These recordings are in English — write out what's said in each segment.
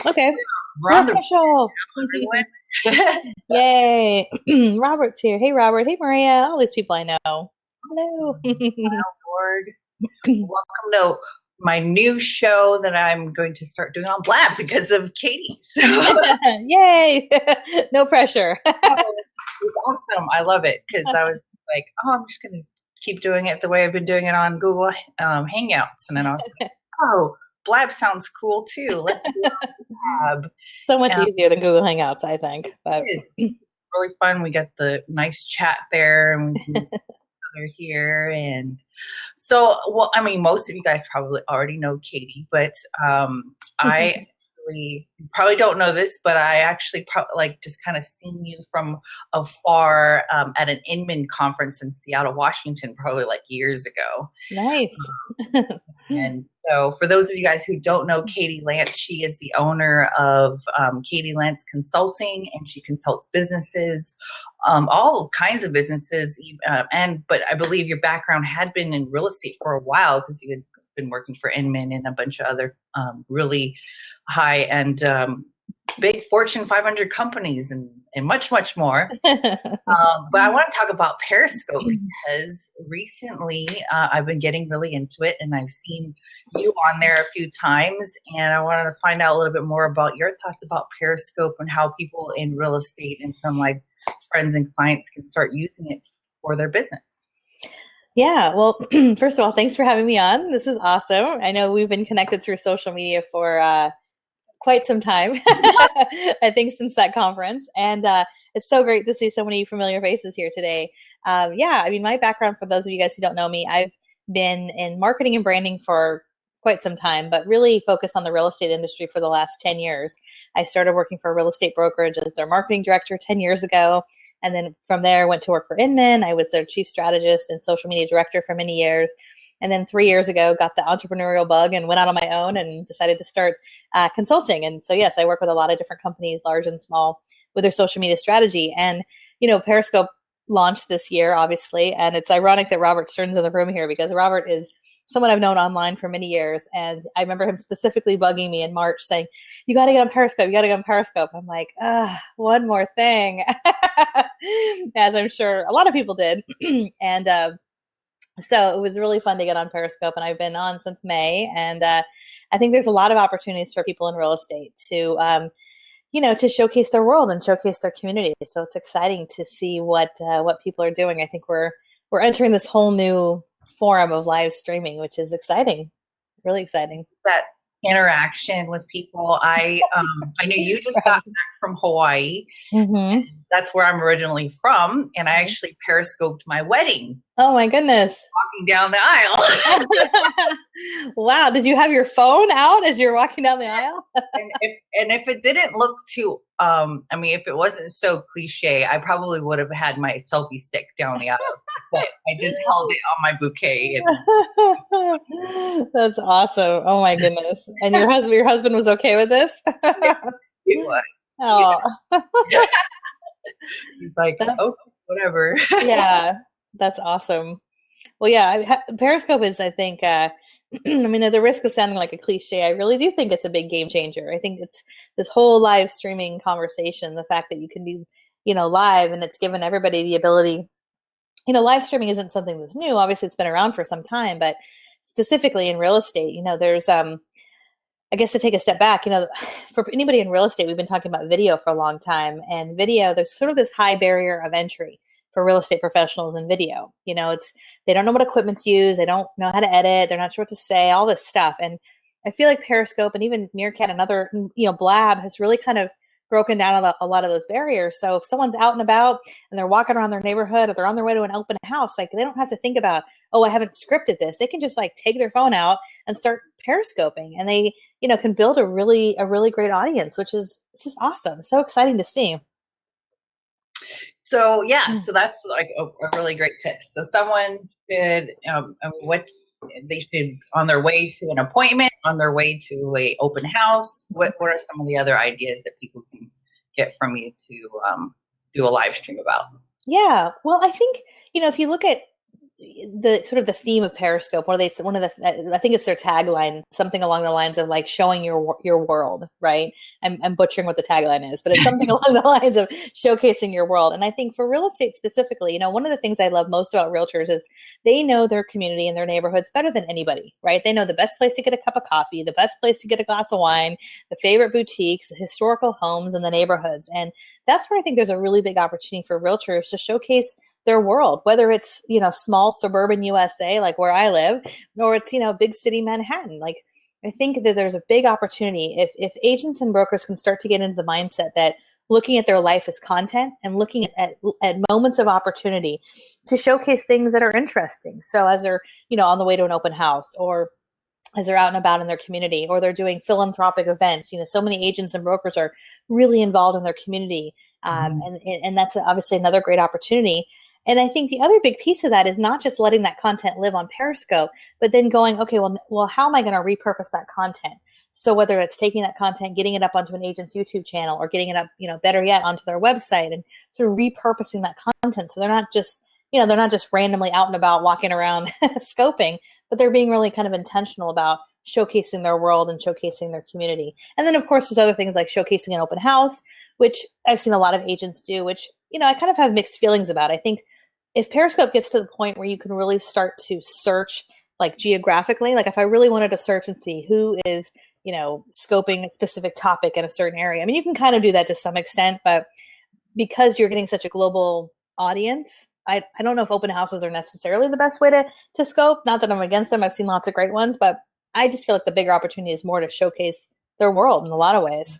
Okay. We're on the Official. everyone. Yay. Robert's here. Hey, Robert. Hey, Maria. All these people I know. Hello. Lord, welcome to my new show that I'm going to start doing on Blab because of Katie. So Yay. No pressure. it's awesome. I love it because I was like, oh, I'm just going to keep doing it the way I've been doing it on Google Hangouts. And then I was like, oh, Blab sounds cool too. Let's do Blab. So much Um, easier than Google Hangouts, I think. But it is really fun. We got the nice chat there and we can see each other here. And so, well, I mean, most of you guys probably already know Katie, but I actually probably don't know this, but I actually like just kind of seen you from afar at an Inman conference in Seattle, Washington, probably like years ago. nice. And so, for those of you guys who don't know Katie Lance, she is the owner of Katie Lance Consulting, and she consults businesses, all kinds of businesses. But I believe your background had been in real estate for a while because you had been working for Inman and a bunch of other really high and big Fortune 500 companies and much, much more. But I want to talk about Periscope because recently I've been getting really into it and I've seen you on there a few times, and I wanted to find out a little bit more about your thoughts about Periscope and how people in real estate and some like friends and clients can start using it for their business. Yeah, well, first of all, thanks for having me on. This is awesome. I know we've been connected through social media for quite some time, I think, since that conference. And it's so great to see so many familiar faces here today. Yeah, I mean, my background, for those of you guys who don't know me, I've been in marketing and branding for quite some time, but really focused on the real estate industry for the last 10 years. I started working for a real estate brokerage as their marketing director 10 years ago. And then from there, I went to work for Inman. I was their chief strategist and social media director for many years. And then 3 years ago, got the entrepreneurial bug and went out on my own and decided to start consulting. And so, yes, I work with a lot of different companies, large and small, with their social media strategy. And, Periscope launched this year, obviously. And it's ironic that Robert Stern's in the room here because Robert is someone I've known online for many years. And I remember him specifically bugging me in March saying, you got to get on Periscope. You got to get on Periscope. I'm like, one more thing, as I'm sure a lot of people did. And so it was really fun to get on Periscope, and I've been on since May. And I think there's a lot of opportunities for people in real estate to, to showcase their world and showcase their community. So it's exciting to see what people are doing. I think we're entering this whole new forum of live streaming, which is exciting, really exciting. That interaction with people. I know you just got back from Hawaii. Mm-hmm. That's where I'm originally from, and I actually periscoped my wedding. Oh my goodness! Walking down the aisle. Wow! Did you have your phone out as you were walking down the aisle? and if it didn't look too, if it wasn't so cliche, I probably would have had my selfie stick down the aisle. But I just held it on my bouquet. That's awesome! Oh my goodness! And your husband was okay with this? He was. Oh. Yeah. He's like, oh, whatever. Yeah, that's awesome. Well, yeah, Periscope is, I think, at the risk of sounding like a cliche, I really do think it's a big game changer. I think it's this whole live streaming conversation, the fact that you can do, live, and it's given everybody the ability. Live streaming isn't something that's new. Obviously, it's been around for some time, but specifically in real estate, there's I guess to take a step back, for anybody in real estate, we've been talking about video for a long time, and video, there's sort of this high barrier of entry for real estate professionals in video. They don't know what equipment to use. They don't know how to edit. They're not sure what to say, all this stuff. And I feel like Periscope and even Meerkat and other, Blab has really kind of broken down a lot of those barriers. So if someone's out and about and they're walking around their neighborhood or they're on their way to an open house, like they don't have to think about, oh, I haven't scripted this. They can just like take their phone out and start periscoping, and they, can build a really great audience, which is just awesome. So exciting to see. So yeah, so that's like a really great tip. So someone should, what they should, on their way to an appointment, on their way to a open house, what are some of the other ideas that people can get from you to do a live stream about? Yeah, well, I think, if you look at the sort of the theme of Periscope. I think it's their tagline, something along the lines of like showing your world, right? I'm butchering what the tagline is, but it's something along the lines of showcasing your world. And I think for real estate specifically, one of the things I love most about realtors is they know their community and their neighborhoods better than anybody, right? They know the best place to get a cup of coffee, the best place to get a glass of wine, the favorite boutiques, the historical homes, and the neighborhoods. And that's where I think there's a really big opportunity for realtors to showcase their world, whether it's, small suburban USA, like where I live, or it's, big city Manhattan. Like, I think that there's a big opportunity if agents and brokers can start to get into the mindset that looking at their life as content and looking at moments of opportunity to showcase things that are interesting. So as they're, on the way to an open house, or as they're out and about in their community, or they're doing philanthropic events. So many agents and brokers are really involved in their community. And that's obviously another great opportunity. And I think the other big piece of that is not just letting that content live on Periscope, but then going, okay, well, how am I going to repurpose that content? So whether it's taking that content, getting it up onto an agent's YouTube channel, or getting it up, better yet, onto their website, and sort of repurposing that content. So they're not just randomly out and about walking around scoping, but they're being really kind of intentional about showcasing their world and showcasing their community. And then, of course, there's other things like showcasing an open house, which I've seen a lot of agents do, which, I kind of have mixed feelings about. I think if Periscope gets to the point where you can really start to search like geographically, like if I really wanted to search and see who is, scoping a specific topic in a certain area, I mean, you can kind of do that to some extent, but because you're getting such a global audience, I don't know if open houses are necessarily the best way to scope. Not that I'm against them. I've seen lots of great ones, but I just feel like the bigger opportunity is more to showcase their world in a lot of ways.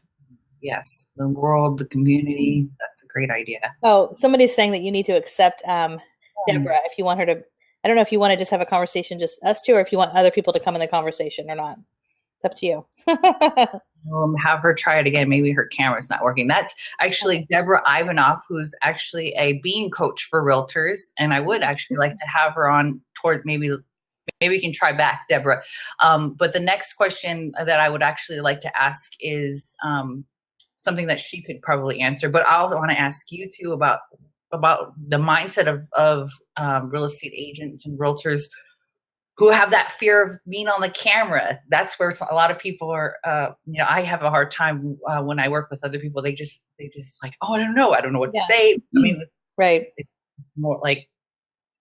Yes, the world, the community. That's a great idea. Oh, somebody's saying that you need to accept Deborah if you want her to. I don't know if you want to just have a conversation, just us two, or if you want other people to come in the conversation or not. It's up to you. Have her try it again. Maybe her camera's not working. That's actually Deborah Ivanoff, who's actually a being coach for realtors. And I would actually like to have her on toward maybe we can try back, Deborah. But the next question that I would actually like to ask is something that she could probably answer. But I want to ask you too about the mindset of real estate agents and realtors who have that fear of being on the camera. That's where a lot of people are, I have a hard time when I work with other people. They just like, oh, I don't know what to say. I mean, right. It's more like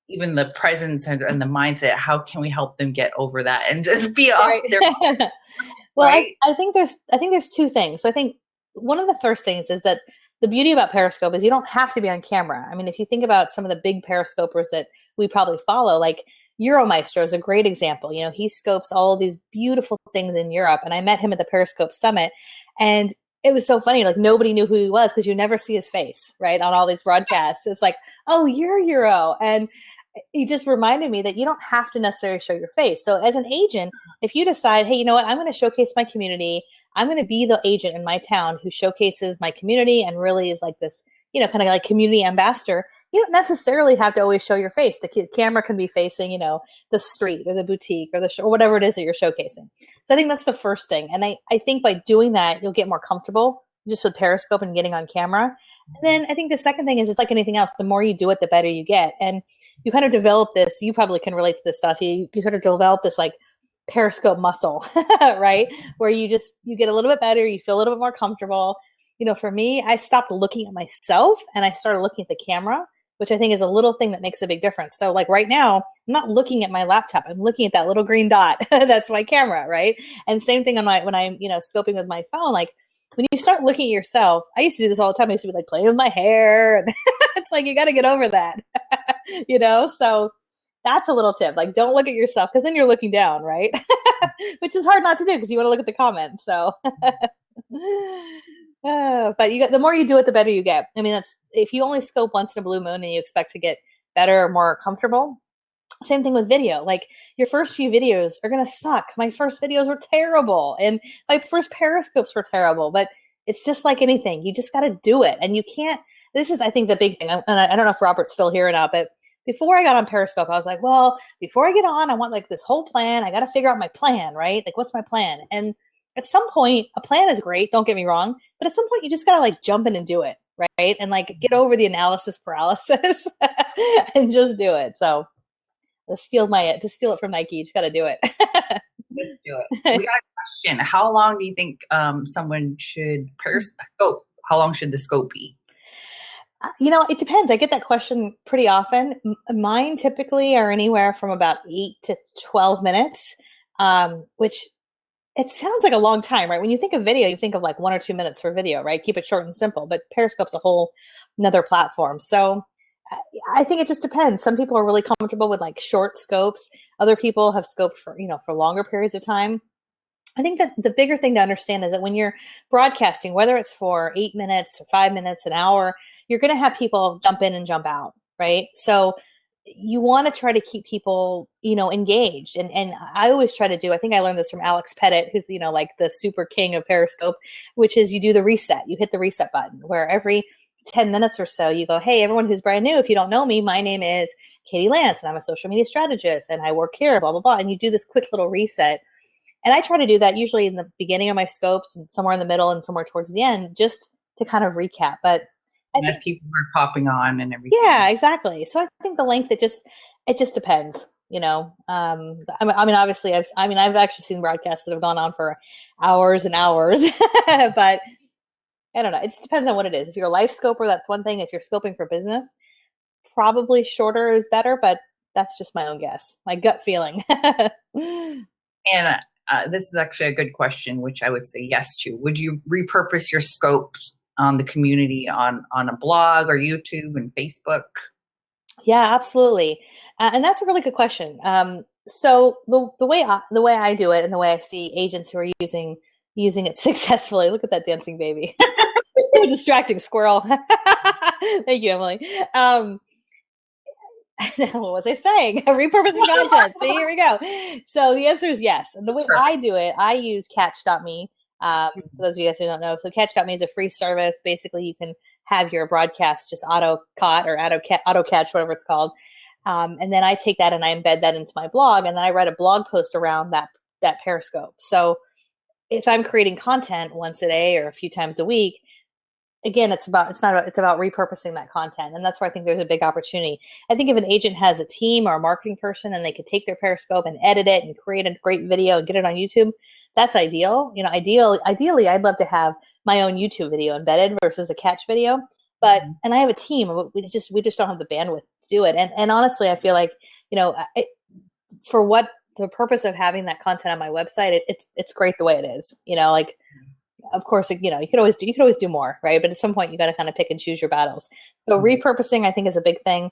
even the presence and the mindset. How can we help them get over that and just be off their Well, right? I think there's two things. I think one of the first things is that the beauty about Periscope is you don't have to be on camera. I mean, if you think about some of the big Periscopers that we probably follow, like Euromaestro is a great example. He scopes all these beautiful things in Europe, and I met him at the Periscope Summit, and it was so funny. Like nobody knew who he was because you never see his face, right, on all these broadcasts. It's like, oh, you're Euro, and he just reminded me that you don't have to necessarily show your face. So as an agent, if you decide, hey, you know what, I'm going to showcase my community. I'm going to be the agent in my town who showcases my community and really is like this, kind of like community ambassador. You don't necessarily have to always show your face. The camera can be facing, the street or the boutique or or whatever it is that you're showcasing. So I think that's the first thing. And I think by doing that, you'll get more comfortable just with Periscope and getting on camera. And then I think the second thing is it's like anything else. The more you do it, the better you get. And you kind of develop this, you probably can relate to this, Stacia. You sort of develop this like Periscope muscle, right? Where you get a little bit better. You feel a little bit more comfortable. For me, I stopped looking at myself and I started looking at the camera, which I think is a little thing that makes a big difference. So like right now, I'm not looking at my laptop. I'm looking at that little green dot. That's my camera, right? And same thing when I'm, scoping with my phone, like when you start looking at yourself, I used to do this all the time. I used to be like playing with my hair. It's like, you got to get over that, So that's a little tip. Like, don't look at yourself because then you're looking down, right? Which is hard not to do because you want to look at the comments. So, but the more you do it, the better you get. I mean, if you only scope once in a blue moon and you expect to get better or more comfortable. Same thing with video. Like your first few videos are going to suck. My first videos were terrible and my first Periscopes were terrible, but it's just like anything. You just got to do it. And you can't, this is, I think, the big thing. And I don't know if Robert's still here or not, but before I got on Periscope, I was like, well, before I get on, I want like this whole plan. I got to figure out my plan, right? Like, what's my plan? And at some point, a plan is great. Don't get me wrong. But at some point, you just got to like jump in and do it, right? And like get over the analysis paralysis and just do it. So to steal it from Nike. You just got to do it. Let's do it. We got a question. How long do you think someone should periscope? How long should the scope be? It depends. I get that question pretty often. Mine typically are anywhere from about 8 to 12 minutes, which it sounds like a long time, right? When you think of video, you think of like 1 or 2 minutes for video, right? Keep it short and simple, but Periscope's a whole another platform. So I think it just depends. Some people are really comfortable with like short scopes. Other people have scoped for longer periods of time. I think that the bigger thing to understand is that when you're broadcasting, whether it's for 8 minutes or 5 minutes, an hour, you're going to have people jump in and jump out, right? So you want to try to keep people, engaged. And I always try to do, I think I learned this from Alex Pettit, who's, like the super king of Periscope, which is you do the reset. You hit the reset button where every 10 minutes or so you go, hey, everyone who's brand new, if you don't know me, my name is Katie Lance and I'm a social media strategist and I work here, blah, blah, blah. And you do this quick little reset. And I try to do that usually in the beginning of my scopes and somewhere in the middle and somewhere towards the end, just to kind of recap. But as people are popping on and everything. Yeah, exactly. So I think the length, it just depends, obviously I've actually seen broadcasts that have gone on for hours and hours, but I don't know. It just depends on what it is. If you're a life scoper, that's one thing. If you're scoping for business, probably shorter is better, but that's just my own guess, my gut feeling. And this is actually a good question, which I would say yes to. Would you repurpose your scopes on the community on a blog or YouTube and Facebook? Yeah, absolutely. And that's a really good question. So the way I do it and the way I see agents who are using it successfully, look at that dancing baby. So distracting squirrel. Thank you, Emily. What was I saying? Repurposing content. See, here we go. So the answer is yes. And the way I do it, I use catch.me. For those of you guys who don't know, so catch.me is a free service. Basically, you can have your broadcast just auto catch, whatever it's called. And then I take that and I embed that into my blog, and then I write a blog post around that Periscope. So if I'm creating content once a day or a few times a week, again, it's about repurposing that content. And that's where I think there's a big opportunity. I think if an agent has a team or a marketing person and they could take their Periscope and edit it and create a great video and get it on YouTube, that's ideal. Ideally, I'd love to have my own YouTube video embedded versus a catch video. But, and I have a team, we just don't have the bandwidth to do it. And honestly, I feel like, for what the purpose of having that content on my website, it's great the way it is, of course, you could always do more, right? But at some point you got to kind of pick and choose your battles. So repurposing, I think, is a big thing.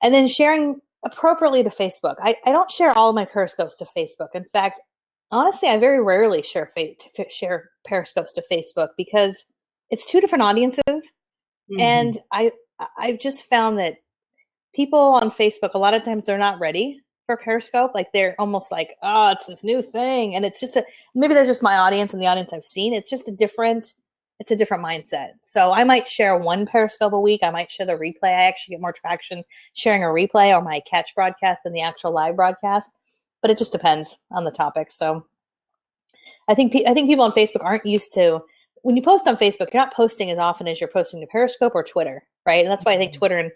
And then sharing appropriately to Facebook. I don't share all of my Periscopes to Facebook. In fact, honestly, I very rarely share Periscopes to Facebook because it's two different audiences. Mm-hmm. And I've just found that people on Facebook, a lot of times they're not ready for Periscope. Like they're almost like, oh, it's this new thing. And it's just maybe that's just my audience and the audience I've seen. It's just a different mindset. So I might share one Periscope a week. I might share the replay. I actually get more traction sharing a replay or my catch broadcast than the actual live broadcast, but it just depends on the topic. So I think people on Facebook aren't used to, when you post on Facebook, you're not posting as often as you're posting to Periscope or Twitter, right? And that's why I think Twitter and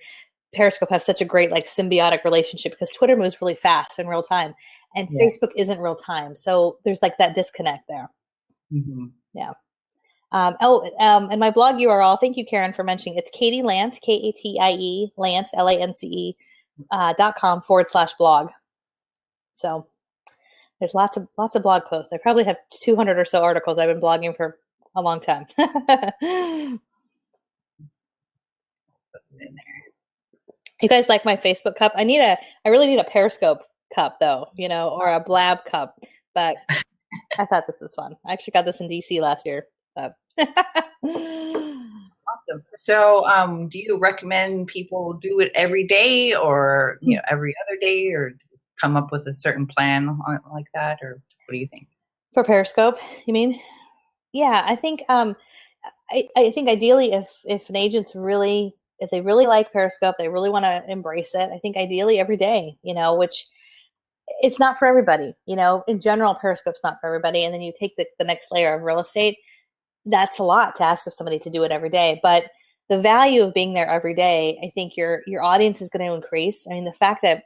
Periscope have such a great symbiotic relationship, because Twitter moves really fast in real time and Facebook isn't real time. So there's that disconnect there. Mm-hmm. Yeah. And my blog URL, thank you, Karen, for mentioning, it's Katie Lance, Katie Lance, LANCE, .com/blog. So there's lots of blog posts. I probably have 200 or so articles. I've been blogging for a long time. In there. You guys like my Facebook cup? I really need a Periscope cup though, or a Blab cup, but I thought this was fun. I actually got this in DC last year. So. Awesome. So, do you recommend people do it every day or, every other day, or come up with a certain plan on it like that? Or what do you think? For Periscope, you mean? Yeah, I think, I think ideally if an agent's if they really like Periscope, they really want to embrace it, I think ideally every day, which it's not for everybody, in general, Periscope's not for everybody. And then you take the next layer of real estate. That's a lot to ask of somebody to do it every day. But the value of being there every day, I think your audience is going to increase. I mean, the fact that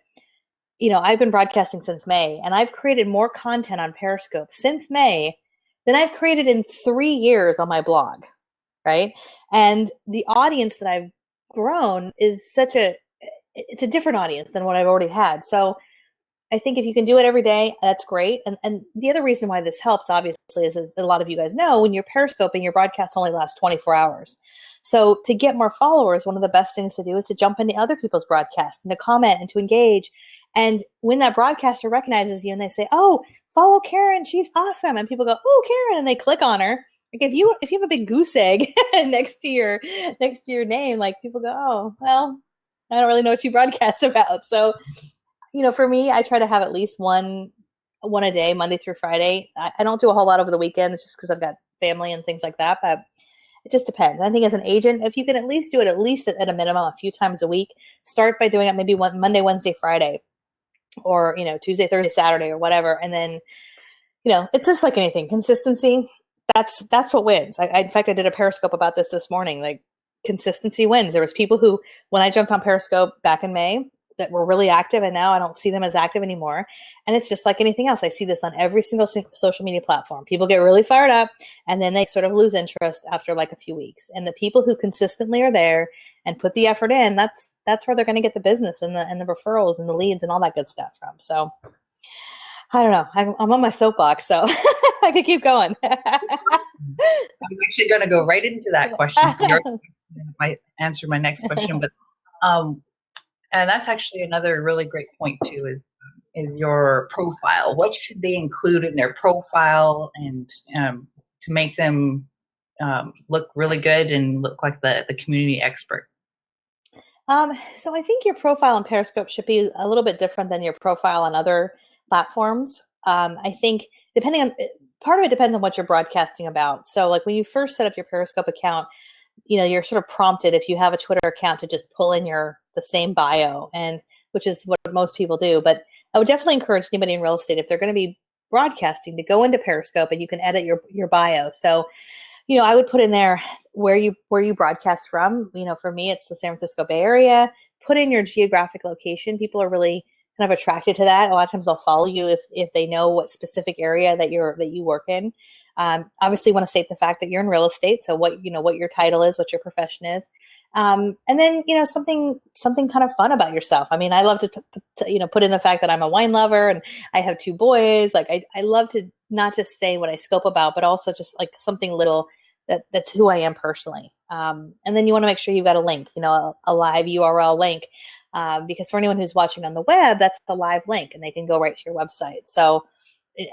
I've been broadcasting since May, and I've created more content on Periscope since May than I've created in 3 years on my blog, right? And the audience that I've grown is it's a different audience than what I've already had. So I think if you can do it every day, that's great. And the other reason why this helps, obviously, is a lot of you guys know, when you're periscoping, your broadcast only lasts 24 hours. So to get more followers, one of the best things to do is to jump into other people's broadcasts and to comment and to engage. And when that broadcaster recognizes you and they say, "Oh, follow Karen, she's awesome," and people go, "Oh, Karen," and they click on her. Like if you have a big goose egg next to your name, like people go, "Oh, well, I don't really know what you broadcast about." So for me, I try to have at least one a day, Monday through Friday. I don't do a whole lot over the weekends just because I've got family and things like that, but it just depends. I think as an agent, if you can at least do it at least at a minimum a few times a week, start by doing it maybe one Monday, Wednesday, Friday, or Tuesday, Thursday, Saturday, or whatever. And then it's just like anything, consistency. That's what wins. In fact, I did a Periscope about this morning. Like, consistency wins. There was people who, when I jumped on Periscope back in May, that were really active, and now I don't see them as active anymore. And it's just like anything else. I see this on every single social media platform. People get really fired up, and then they sort of lose interest after like a few weeks. And the people who consistently are there and put the effort in, that's where they're going to get the business and the referrals and the leads and all that good stuff from. So I don't know. I'm on my soapbox, so I could keep going. I'm actually going to go right into that question. You might answer my next question, but and that's actually another really great point too, is your profile. What should they include in their profile and to make them look really good and look like the community expert? So I think your profile on Periscope should be a little bit different than your profile on other platforms. I think part of it depends on what you're broadcasting about. So like when you first set up your Periscope account, you're sort of prompted, if you have a Twitter account, to just pull in the same bio, and which is what most people do. But I would definitely encourage anybody in real estate, if they're going to be broadcasting, to go into Periscope, and you can edit your bio. So, I would put in there where you broadcast from. For me, it's the San Francisco Bay Area. Put in your geographic location. People are really kind of attracted to that. A lot of times they'll follow you if they know what specific area that you work in. Obviously, you want to state the fact that you're in real estate, so what your title is, what your profession is, and then something kind of fun about yourself. I mean, I love to put in the fact that I'm a wine lover and I have 2 boys. Like I love to not just say what I scope about, but also just like something little that's who I am personally. And then you want to make sure you've got a link, a live URL link, because for anyone who's watching on the web, that's a live link, and they can go right to your website. So.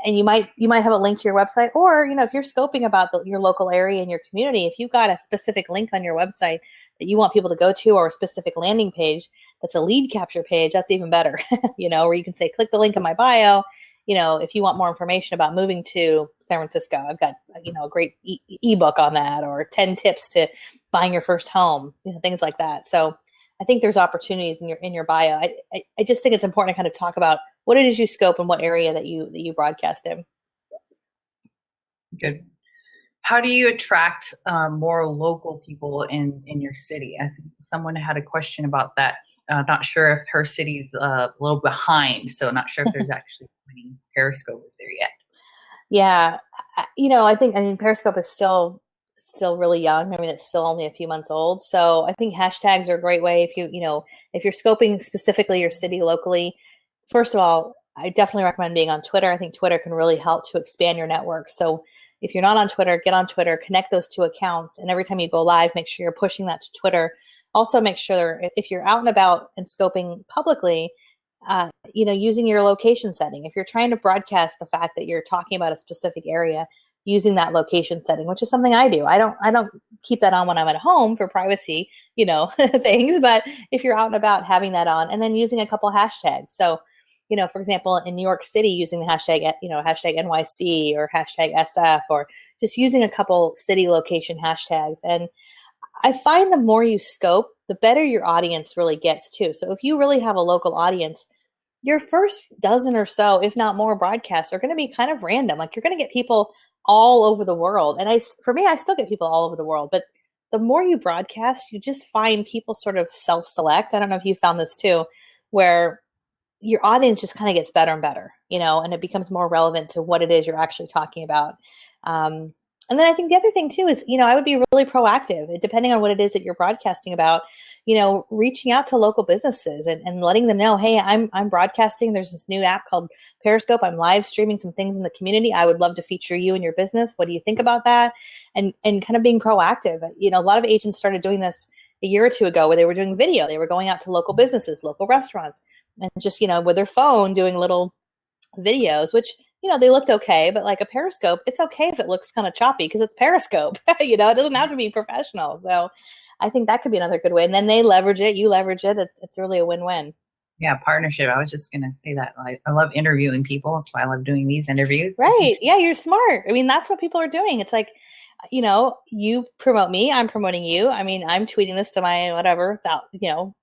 And you might have a link to your website, or if you're scoping about your local area and your community, if you've got a specific link on your website that you want people to go to, or a specific landing page that's a lead capture page, that's even better. Where you can say, click the link in my bio. If you want more information about moving to San Francisco, I've got a great ebook on that, or 10 tips to buying your first home, things like that. So I think there's opportunities in your bio. I just think it's important to kind of talk about what it is you scope and what area that you broadcast in. Good. How do you attract more local people in your city? I think someone had a question about that. Not sure if her city's a little behind, so not sure if there's actually any Periscope is there yet. Yeah, I think Periscope is still really young. I mean, it's still only a few months old. So I think hashtags are a great way if if you're scoping specifically your city locally. First of all, I definitely recommend being on Twitter. I think Twitter can really help to expand your network. So if you're not on Twitter, get on Twitter, connect those 2 accounts. And every time you go live, make sure you're pushing that to Twitter. Also make sure if you're out and about and scoping publicly, using your location setting. If you're trying to broadcast the fact that you're talking about a specific area, using that location setting, which is something I do. I don't keep that on when I'm at home for privacy, things. But if you're out and about, having that on, and then using a couple hashtags. So, for example, in New York City, using the hashtag, hashtag NYC or hashtag SF, or just using a couple city location hashtags. And I find the more you scope, the better your audience really gets too. So if you really have a local audience, your first dozen or so, if not more, broadcasts are going to be kind of random. Like, you're going to get people all over the world. And for me, I still get people all over the world, but the more you broadcast, you just find people sort of self-select. I don't know if you found this too, where your audience just kind of gets better and better, and it becomes more relevant to what it is you're actually talking about. And then I think the other thing too is, I would be really proactive, depending on what it is that you're broadcasting about, reaching out to local businesses and letting them know, hey, I'm broadcasting. There's this new app called Periscope. I'm live streaming some things in the community. I would love to feature you and your business. What do you think about that? And kind of being proactive. A lot of agents started doing this a year or two ago where they were doing video. They were going out to local businesses, local restaurants, and just, with their phone doing little videos, which, they looked okay, but like a Periscope, it's okay if it looks kind of choppy because it's Periscope. It doesn't have to be professional. So I think that could be another good way. And then they leverage it, you leverage it. It's really a win-win. Yeah, partnership. I was just going to say that. I love interviewing people. That's why I love doing these interviews. Right. Yeah, you're smart. I mean, that's what people are doing. It's like, you promote me, I'm promoting you. I mean, I'm tweeting this to my whatever,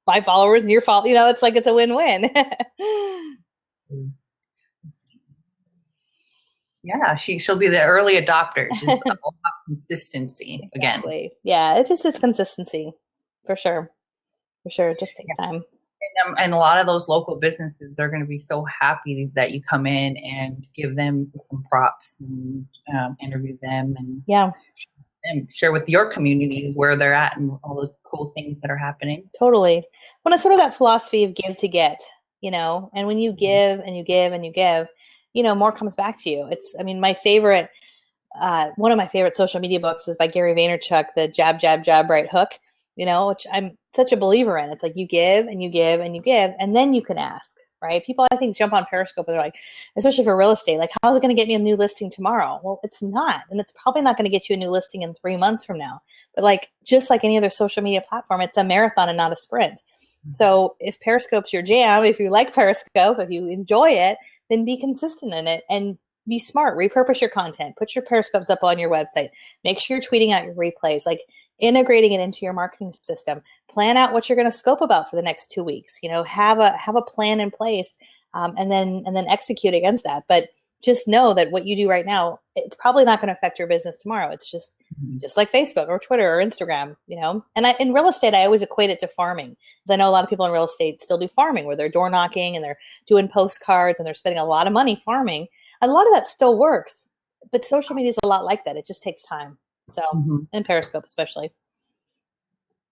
my followers and your it's like it's a win-win. Yeah, she'll be the early adopter. Just all about consistency again. Exactly. Yeah, it's consistency for sure. For sure, it just takes time. And a lot of those local businesses are going to be so happy that you come in and give them some props and interview them and share with your community where they're at and all the cool things that are happening. Totally. Well, it's sort of that philosophy of give to get, and when you give and you give and you give, more comes back to you. My favorite, one of my favorite social media books is by Gary Vaynerchuk, the Jab, Jab, Jab, Right Hook, which I'm such a believer in. It's like you give and you give and you give, and then you can ask, right? People, I think, jump on Periscope and they're like, especially for real estate, like, how's it going to get me a new listing tomorrow? Well, it's not. And it's probably not going to get you a new listing in 3 months from now. But just like any other social media platform, it's a marathon and not a sprint. Mm-hmm. So if Periscope's your jam, if you like Periscope, if you enjoy it, then be consistent in it and be smart. Repurpose your content. Put your Periscopes up on your website. Make sure you're tweeting out your replays, integrating it into your marketing system. Plan out what you're going to scope about for the next 2 weeks. Have a plan in place, and then execute against that. But just know that what you do right now, it's probably not going to affect your business tomorrow. It's just like Facebook or Twitter or Instagram, And in real estate, I always equate it to farming, because I know a lot of people in real estate still do farming, where they're door knocking and they're doing postcards and they're spending a lot of money farming. A lot of that still works, but social media is a lot like that. It just takes time. So, and Periscope especially.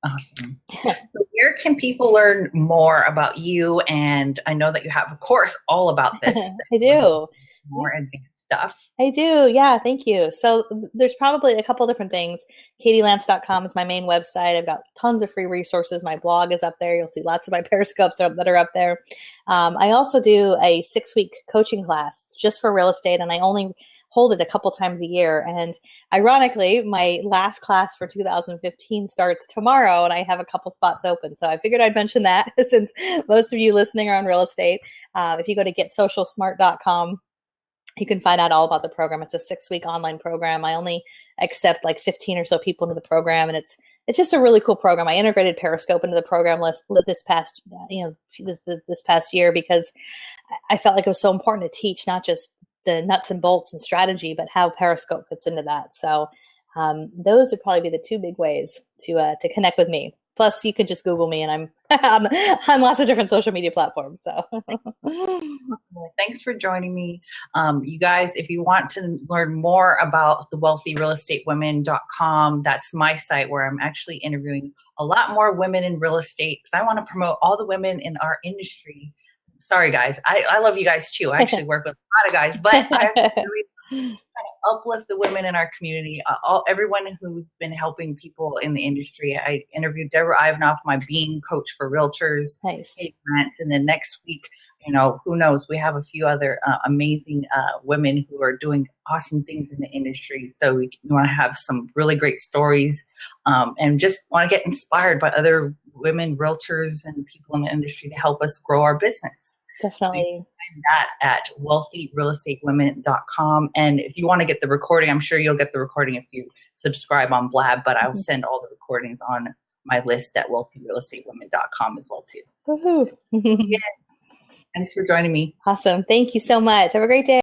Awesome. So where can people learn more about you? And I know that you have a course all about this. I do. More advanced stuff. I do. Yeah. Thank you. So there's probably a couple different things. KatieLance.com is my main website. I've got tons of free resources. My blog is up there. You'll see lots of my Periscopes that are up there. I also do a 6-week coaching class just for real estate, and I only hold it a couple times a year. And ironically, my last class for 2015 starts tomorrow, and I have a couple spots open. So I figured I'd mention that since most of you listening are on real estate. If you go to getsocialsmart.com, you can find out all about the program. It's a 6-week online program. I only accept 15 or so people into the program, and it's just a really cool program. I integrated Periscope into the program list this past this past year because I felt like it was so important to teach not just the nuts and bolts and strategy, but how Periscope fits into that. So those would probably be the 2 big ways to connect with me. Plus, you could just Google me, and I'm on lots of different social media platforms. So, thanks for joining me, you guys. If you want to learn more about the wealthyrealestatewomen.com, that's my site where I'm actually interviewing a lot more women in real estate, because I want to promote all the women in our industry. Sorry, guys. I love you guys too. I actually work with a lot of guys, but I really trying to uplift the women in our community. Everyone who's been helping people in the industry. I interviewed Deborah Ivanoff, my being coach for realtors. Nice. And then next week, who knows? We have a few other amazing women who are doing awesome things in the industry. So we want to have some really great stories, and just want to get inspired by other women realtors and people in the industry to help us grow our business. Definitely. So you can find that at wealthyrealestatewomen.com. And if you want to get the recording, I'm sure you'll get the recording if you subscribe on Blab, but I will send all the recordings on my list at wealthyrealestatewomen.com as well too. Woohoo. Yeah. Thanks for joining me. Awesome. Thank you so much. Have a great day.